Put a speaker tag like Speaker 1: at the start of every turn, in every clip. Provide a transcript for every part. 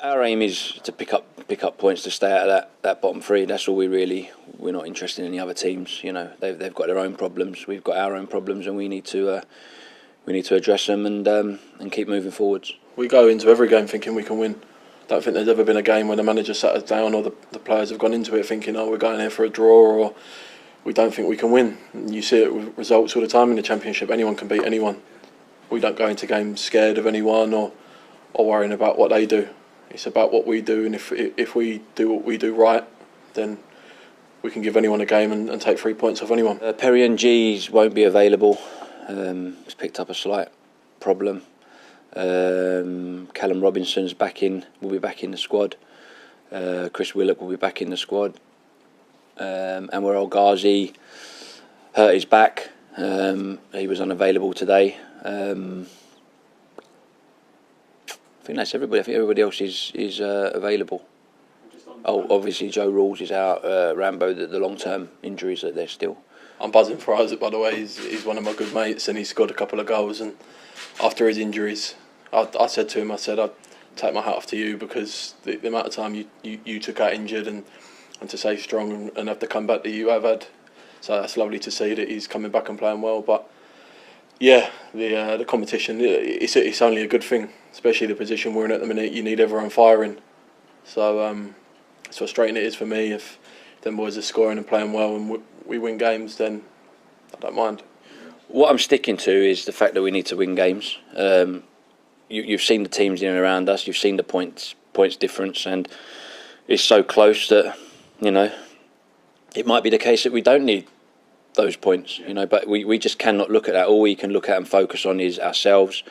Speaker 1: Our aim is to pick up points to stay out of that bottom three. That's all we're not interested in the other teams. They've got their own problems. We've got our own problems, and we need to address them and keep moving forwards.
Speaker 2: We go into every game thinking we can win. I don't think there's ever been a game when the manager sat us down or the players have gone into it thinking, we're going here for a draw, or we don't think we can win. And you see it with results all the time in the Championship. Anyone can beat anyone. We don't go into games scared of anyone or worrying about what they do. It's about what we do, and if we do what we do right, then we can give anyone a game and take 3 points off anyone.
Speaker 1: Perry and G's won't be available. He's picked up a slight problem. Callum Robinson's will be back in the squad. Chris Willock will be back in the squad. Anwar El Ghazi hurt his back. He was unavailable today. I think that's everybody. I think everybody else is available. Obviously Joe Rawls is out. Rambo, the long-term injuries that they're still.
Speaker 2: I'm buzzing for Isaac, by the way. He's one of my good mates, and he scored a couple of goals. And after his injuries, I said to him, I'd take my hat off to you, because the amount of time you took out injured and to stay strong and have the comeback that you have had. So that's lovely to see that he's coming back and playing well. But yeah, the competition, it's only a good thing, especially the position we're in at the minute. You need everyone firing. So it's frustrating it is for me. If them boys are scoring and playing well and we win games, then I don't mind.
Speaker 1: What I'm sticking to is the fact that we need to win games. You've seen the teams in and around us. You've seen the points difference, and it's so close that it might be the case that we don't need those points. But we just cannot look at that. All we can look at and focus on is ourselves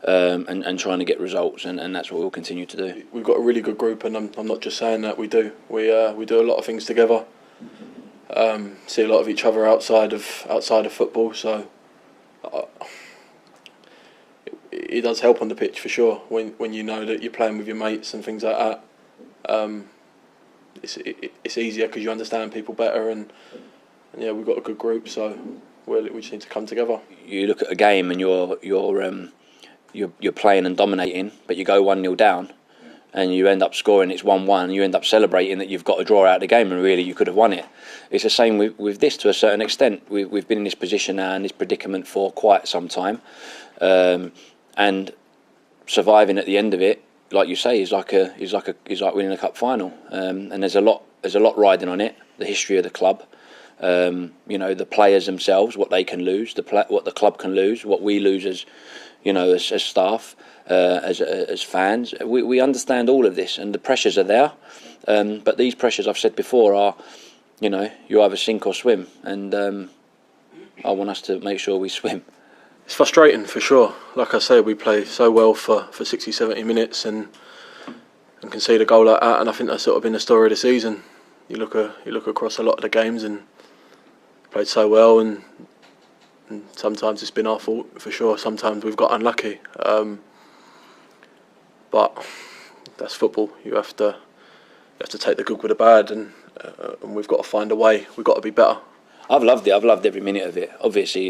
Speaker 1: and trying to get results, and that's what we'll continue to do.
Speaker 2: We've got a really good group, and I'm not just saying that. We do. We do a lot of things together. See a lot of each other outside of football. So it does help on the pitch for sure when you know that you're playing with your mates and things like that. It's easier because you understand people better, and yeah, we've got a good group, so we just need to come together.
Speaker 1: You look at a game and you're playing and dominating, but you go 1-0 down, and you end up scoring. It's 1-1. And you end up celebrating that you've got a draw out of the game, and really you could have won it. It's the same with this to a certain extent. We've been in this position now, in this predicament, for quite some time, and surviving at the end of it, like you say, is like winning a cup final. And there's a lot riding on it. The history of the club. The players themselves, what they can lose, what the club can lose, what we lose as staff, as fans. We understand all of this, and the pressures are there. But these pressures, I've said before, are you either sink or swim, and I want us to make sure we swim.
Speaker 2: It's frustrating for sure. Like I said, we play so well for 60, 70 minutes and concede a goal like that, and I think that's sort of been the story of the season. You look across a lot of the games and played so well, and sometimes it's been our fault for sure. Sometimes we've got unlucky, but that's football. You have to take the good with the bad, and we've got to find a way. We've got to be better.
Speaker 1: I've loved it. I've loved every minute of it. Obviously,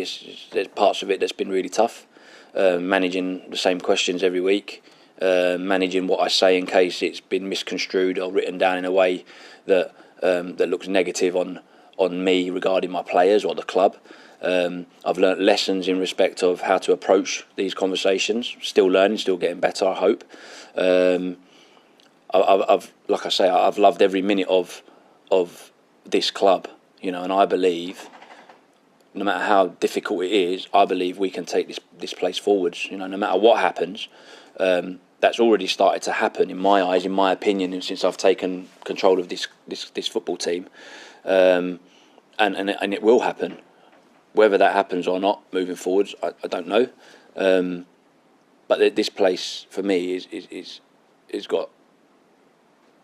Speaker 1: there's parts of it that's been really tough. Managing the same questions every week, managing what I say in case it's been misconstrued or written down in a way that looks negative on me regarding my players or the club. I've learnt lessons in respect of how to approach these conversations. Still learning, still getting better, I hope. I've loved every minute of this club, and I believe, no matter how difficult it is, I believe we can take this place forwards. No matter what happens, that's already started to happen in my eyes, in my opinion, since I've taken control of this football team, and it will happen. Whether that happens or not moving forwards, I don't know. But this place for me is got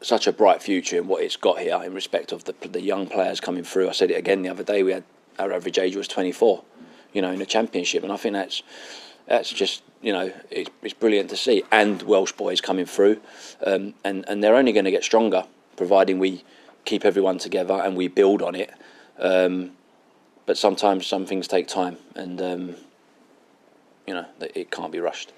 Speaker 1: such a bright future in what it's got here in respect of the young players coming through. I said it again the other day. Our average age was 24, in the Championship, and I think that's just it's brilliant to see. And Welsh boys coming through, and they're only going to get stronger, providing we keep everyone together and we build on it. But sometimes some things take time, and it can't be rushed.